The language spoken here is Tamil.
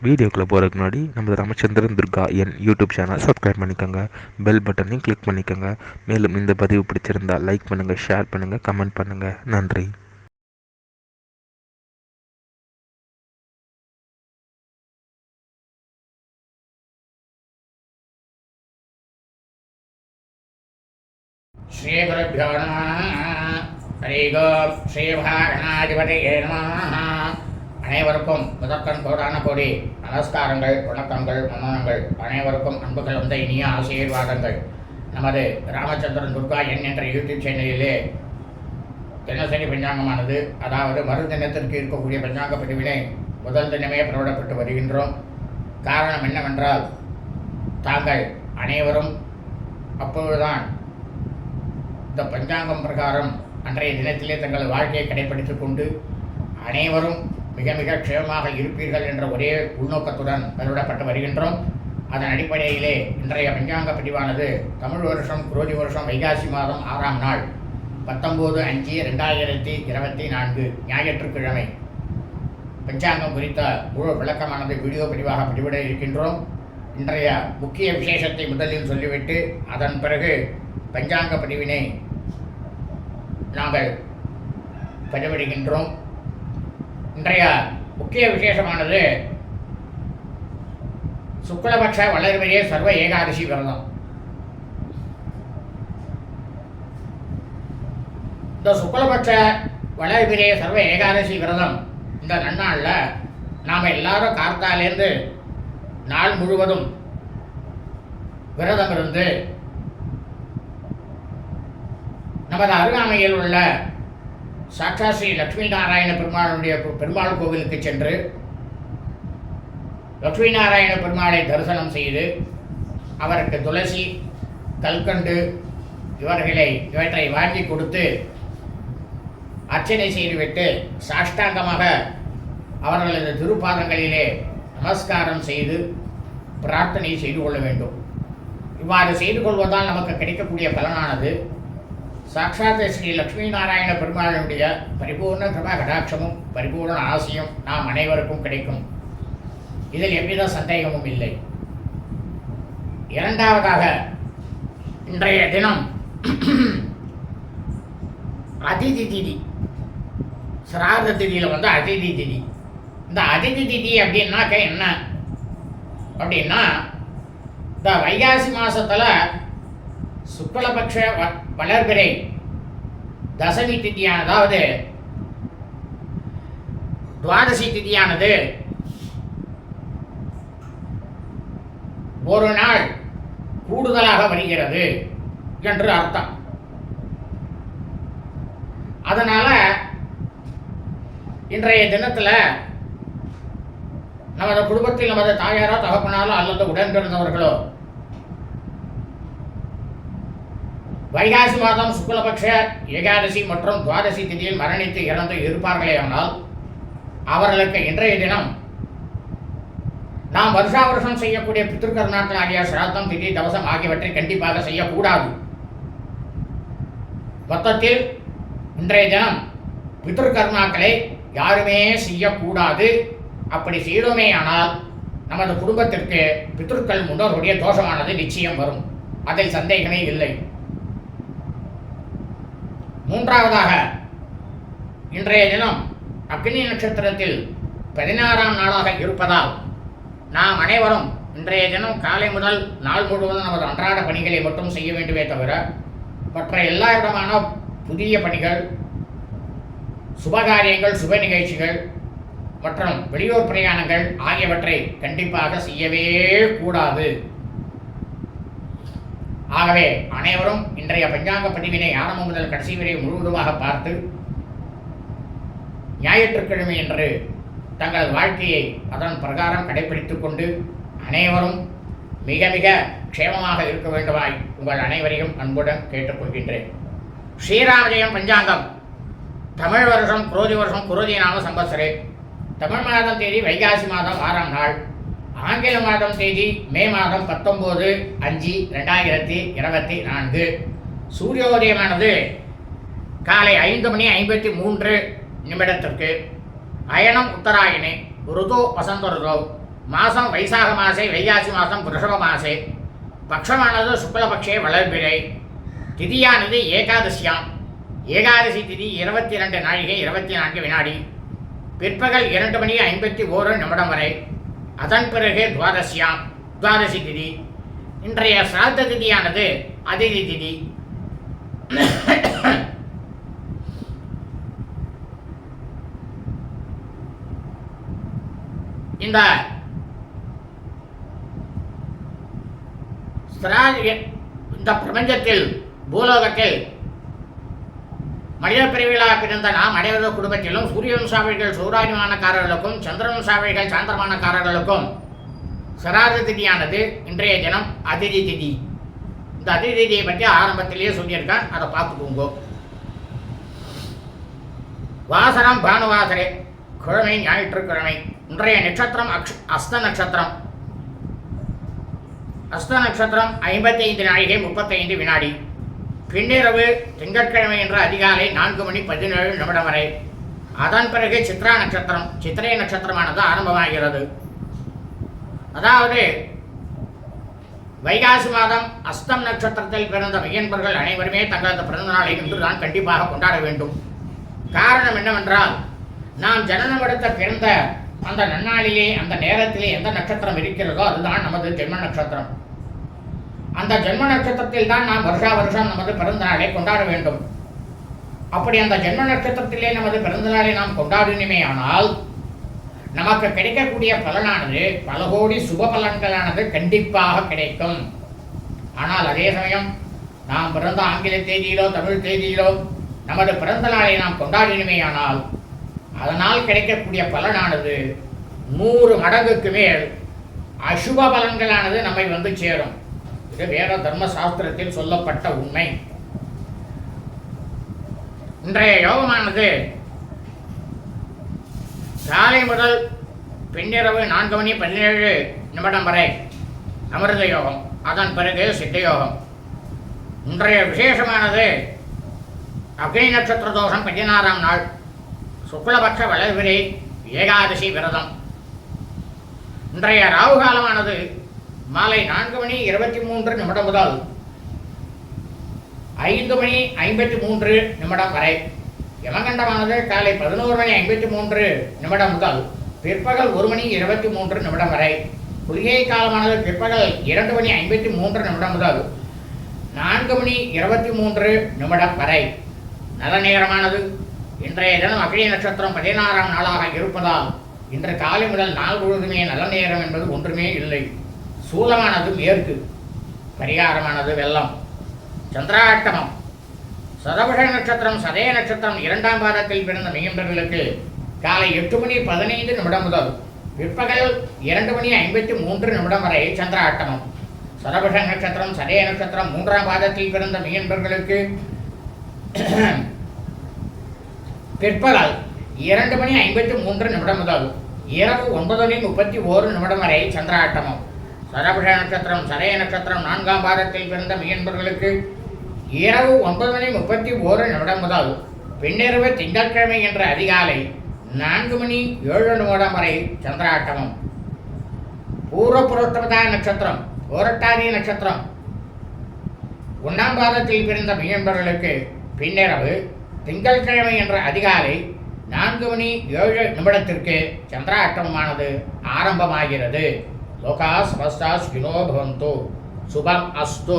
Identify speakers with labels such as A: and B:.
A: வீடியோக்குள்ளே போகிறதுக்கு முன்னாடி நம்ம ராமச்சந்திரன் துர்கா என் யூடியூப் சேனல் சப்ஸ்கிரைப் பண்ணிக்கோங்க, பெல் பட்டனையும் கிளிக் பண்ணிக்கோங்க. மேலும் இந்த பதிவு பிடிச்சிருந்தால் லைக் பண்ணுங்கள், ஷேர் பண்ணுங்கள், கமெண்ட் பண்ணுங்கள். நன்றி.
B: ஸ்ரீகுருभ्यो நமः. ஹரி ஓம். ஸ்ரீமகாகணாதிபதியே நமः. அனைவருக்கும் முதற்கண் கோடான கோடி நமஸ்காரங்கள், வணக்கங்கள், மன்னனங்கள். அனைவருக்கும் அன்பு கலந்த இனிய ஆசீர்வாதங்கள். நமது ராமச்சந்திரன் துர்கா என் என்ற யூடியூப் சேனலிலே தினசரி பஞ்சாங்கமானது, அதாவது மறு தினத்திற்கு இருக்கக்கூடிய பஞ்சாங்க பதிவினை முதல் தினமே பிரபலப்பட்டு வருகின்றோம். காரணம் என்னவென்றால், தாங்கள் அனைவரும் அப்பொழுதுதான் இந்த பஞ்சாங்கம் பிரகாரம் அன்றைய தினத்திலே தங்கள் வாழ்க்கையை கடைபிடித்துக் கொண்டு அனைவரும் மிக மிக க்ஷேமமாக இருப்பீர்கள் என்ற ஒரே உள்நோக்கத்துடன் வெளியிடப்பட்டு வருகின்றோம். அதன் அடிப்படையிலே இன்றைய பஞ்சாங்க பதிவானது தமிழ் வருஷம் குரோதி வருஷம் வைகாசி மாதம் 6ஆம் நாள் 19/5/2024 ஞாயிற்றுக்கிழமை பஞ்சாங்கம் குறித்த முழு விளக்கமானது வீடியோ பதிவாக பதிவிட இருக்கின்றோம். இன்றைய முக்கிய விசேஷத்தை முதலில் சொல்லிவிட்டு அதன் பிறகு பஞ்சாங்க பதிவினை நாங்கள் பதிவிடுகின்றோம். இன்றைய முக்கிய விசேஷமானது சுக்லபக்ஷ வளர்பிறை சர்வ ஏகாதசி விரதம். இந்த சுக்லபக்ஷ வளர்பிறை சர்வ ஏகாதசி விரதம் இந்த நன்னாளில் நாம் எல்லாரும் கார்த்தாலேருந்து நாள் முழுவதும் விரதம் இருந்து நமது அருகாமையில் உள்ள சாட்சா ஸ்ரீ லட்சுமி நாராயண பெருமாளுடைய பெருமாள் கோவிலுக்கு சென்று லட்சுமி நாராயண பெருமாளை தரிசனம் செய்து அவருக்கு துளசி, கல்கண்டு இவற்றை வாங்கி கொடுத்து அர்ச்சனை செய்துவிட்டு சாஷ்டாங்கமாக அவர்களது திருப்பாதங்களிலே நமஸ்காரம் செய்து பிரார்த்தனை செய்து கொள்ள வேண்டும். இவ்வாறு செய்து கொள்வதால் நமக்கு கிடைக்கக்கூடிய பலனானது சாட்சாத் ஸ்ரீ லட்சுமி நாராயண பெருமாளுடைய பரிபூர்ண கிருபா கடாட்சமும் பரிபூர்ண ஆசையும் நாம் அனைவருக்கும் கிடைக்கும். இதில் எவ்வித சந்தேகமும் இல்லை. இரண்டாவதாக, இன்றைய தினம் அதிதி திதி, சிராத திதியில் அதிதி திதி. இந்த அதிதி திதி அப்படின்னாக்க என்ன அப்படின்னா, இந்த வைகாசி மாதத்தில் சுக்லபக்ஷ வளர்பிறை தசமி திதியான, அதாவது துவாதசி திதியானது ஒரு நாள் கூடுதலாக வருகிறது என்று அர்த்தம். அதனால இன்றைய தினத்தில் நமது குடும்பத்தில் நமது தாயாரோ தகப்பனாரோ அல்லது உடன் பிறந்தவர்களோ வைகாசி மாதம் சுக்லபக்ஷ ஏகாதசி மற்றும் துவாதசி திதியில் மரணித்து இறந்து இருப்பார்களே ஆனால் அவர்களுக்கு இன்றைய தினம் நாம் வருஷா வருஷம் செய்யக்கூடிய பித்ருக்கர்மாக்கள் ஆகிய சிராத்தம், திதி, தவசம் ஆகியவற்றை கண்டிப்பாக செய்யக்கூடாது. மொத்தத்தில் இன்றைய தினம் பித்ருக்கர்மாக்களை யாருமே செய்யக்கூடாது. அப்படி செய்தோமே ஆனால் நமது குடும்பத்திற்கு பித்ருக்கள் முன்னோருடைய தோஷமானது நிச்சயம் வரும். அதில் சந்தேகமே இல்லை. மூன்றாவதாக, இன்றைய தினம் அக்னி நட்சத்திரத்தில் 16ஆம் நாளாக இருப்பதால் நாம் அனைவரும் இன்றைய தினம் காலை முதல் நாள் முழுவதும் நமது அன்றாட பணிகளை மட்டும் செய்ய வேண்டுமே தவிர மற்ற எல்லா விதமான புதிய பணிகள், சுபகாரியங்கள், சுப நிகழ்ச்சிகள் மற்றும் வெளியூர் பிரயாணங்கள் ஆகியவற்றை கண்டிப்பாக செய்யவே கூடாது. ஆகவே அனைவரும் இன்றைய பஞ்சாங்க பதிவினை ஆரம்பம் முதல் கடைசி வரை முழுவதுமாக பார்த்து ஞாயிற்றுக்கிழமை என்று தங்கள் வாழ்க்கையை அதன் பிரகாரம் கடைபிடித்துக் கொண்டு அனைவரும் மிக மிக க்ஷேமமாக இருக்க வேண்டுமாய் உங்கள் அனைவரையும் அன்புடன் கேட்டுக்கொள்கின்றேன். ஸ்ரீராமஜெயம் பஞ்சாங்கம் தமிழ் வருஷம் குரோதி வருஷம் குரோதி நாம சம்பத்சரே. தமிழ் மாதம் தேதி வைகாசி மாதம் 6ஆம் நாள், ஆங்கில மாதம் தேதி மே மாதம் 19/5/2024. சூரியோதயமானது காலை 5:53 நிமிடத்திற்கு. அயனம் உத்தராயணே, ருதோ வசந்த ருதோ, மாதம் வைசாக மாசே, வைகாசி மாதம் புருஷப மாசே, பக்ஷமானது சுக்லபக்ஷே வளர்பிறை, திதியானது ஏகாதசியாம். ஏகாதசி திதி 22 நாழிகை 24 வினாடி, பிற்பகல் 2 மணி 51 நிமிடம் வரை. அதன் பிறகு துவாதசியாம், துவாதசி திதி. இன்றைய சிராத்த திதியானது அதிதி திதி. இந்த பிரபஞ்சத்தில் பூலோகத்தில் மனித பிரிவிழா பிறந்த நாம் அனைவரது குடும்பத்திலும் சூரிய வம்சாவளிகள் சௌராணிமானக்காரர்களுக்கும் சந்திர வம்சாவளிகள் சாந்திரமானக்காரர்களுக்கும் சிராத திதியானது இன்றைய தினம் அதிதி திதி. இந்த அதிதி திதியை பற்றி ஆரம்பத்திலேயே சொல்லியிருக்கேன், அதை பார்த்துக்கோங்க. வாசனம் பானுவாசரே, கிழமை ஞாயிற்றுக்கிழமை. இன்றைய நட்சத்திரம் அஸ்த நட்சத்திரம். அஸ்த நட்சத்திரம் 55 நாழிகை 35 வினாடி. பின்னிரவு திங்கட்கிழமை என்ற அதிகாலை 4 மணி 17 நிமிடம் வரை. அதன் பிறகு சித்ரா நட்சத்திரம், சித்திரை நட்சத்திரமானது ஆரம்பமாகிறது. அதாவது வைகாசி மாதம் அஸ்தம் நட்சத்திரத்தில் பிறந்த மையன்பர்கள் அனைவருமே தங்களது பிறந்த நாளை இன்று தான் கண்டிப்பாக கொண்டாட வேண்டும். காரணம் என்னவென்றால், நாம் ஜனனம் எடுத்த பிறந்த அந்த நன்னாளிலே அந்த நேரத்திலே எந்த நட்சத்திரம் இருக்கிறதோ அதுதான் நமது ஜென்ம நட்சத்திரம். அந்த ஜென்ம நட்சத்திரத்தில் தான் நாம் வருஷா வருஷம் நமது பிறந்த நாளை கொண்டாட வேண்டும். அப்படி அந்த ஜென்ம நட்சத்திரத்திலே நமது பிறந்த நாளை நாம் கொண்டாடினுமே ஆனால் நமக்கு கிடைக்கக்கூடிய பலனானது பல கோடி சுப பலன்களானது கண்டிப்பாக கிடைக்கும். ஆனால் அதே சமயம் நாம் பிறந்த ஆங்கில தேதியிலோ தமிழ் தேதியிலோ நமது பிறந்த நாளை நாம் கொண்டாடினுமே ஆனால் அதனால் கிடைக்கக்கூடிய பலனானது 100 மடங்குக்கு மேல் அசுப பலன்களானது நம்மை வந்து சேரும். இது வேத தர்மசாஸ்திரத்தில் சொல்லப்பட்ட உண்மை. இன்றைய யோகமானது காலை முதல் பின்னிரவு 4 மணி 17 நிமிடம் வரை அமிர்த யோகம், அதன் பிறகு சித்த யோகம். இன்றைய விசேஷமானது அக்னி நட்சத்திர தோஷம் 16ஆம் நாள், சுக்லபக்ஷ வளர்பிறை, ஏகாதசி விரதம். இன்றைய ராகு காலமானது மாலை 4 மணி 23 நிமிடம் முதல் 5 மணி 53 நிமிடம் வரை. யமகண்டமானது காலை 11 மணி 53 நிமிடம் முதல் பிற்பகல் 1 மணி 23 நிமிடம் வரை. குளிகை காலமானது பிற்பகல் 2 மணி 53 நிமிடம் முதல் 4 மணி 23 நிமிடம் வரை. நல்ல நேரமானது இன்றைய தினம் அக்னி நட்சத்திரம் 16ஆம் நாளாக இருப்பதால் இன்று காலை முதல் நாள் முழுவதுமே நல்ல நேரம் என்பது ஒன்றுமே இல்லை. சூலமானது மேற்கு, பரிகாரமானது வெள்ளம். சந்திராட்டமம். சதபுஷ நட்சத்திரம் சதய நட்சத்திரம் 2ஆம் பாதத்தில் பிறந்த மெய்யன்பர்களுக்கு காலை 8 மணி 15 நிமிடம் முதல் பிற்பகல் 2 மணி 53 நிமிடம் வரை சந்திராட்டமம். சதபுஷ நட்சத்திரம் சதய நட்சத்திரம் 3ஆம் பாதத்தில் பிறந்த மெய்யன்பர்களுக்கு பிற்பகல் 2 மணி 53 நிமிடம் முதல் இரவு 9 மணி 31 நிமிடம் வரை சந்திராட்டமம். சதபுஷ நட்சத்திரம் சதய நட்சத்திரம் 4ஆம் பாதத்தில் பிறந்த மெய்யன்பர்களுக்கு இரவு 9 மணி 31 நிமிடம் முதல் பின்னிரவு திங்கட்கிழமை என்ற அதிகாலை 4 மணி 7 நிமிடம் வரை சந்திராட்டமம். பூர்வ புரோஷ்டபதா நட்சத்திரம் ஓரட்டாதி நட்சத்திரம் 1ஆம் பாதத்தில் பிறந்த மெய்யன்பர்களுக்கு பின்னிரவு திங்கட்கிழமை என்ற அதிகாலை 4 மணி 7 நிமிடத்திற்கு சந்திராட்டமானது ஆரம்பமாகிறது. லோகா சமஸ்தா சுகினோ பவந்து. சுபம் அஸ்து.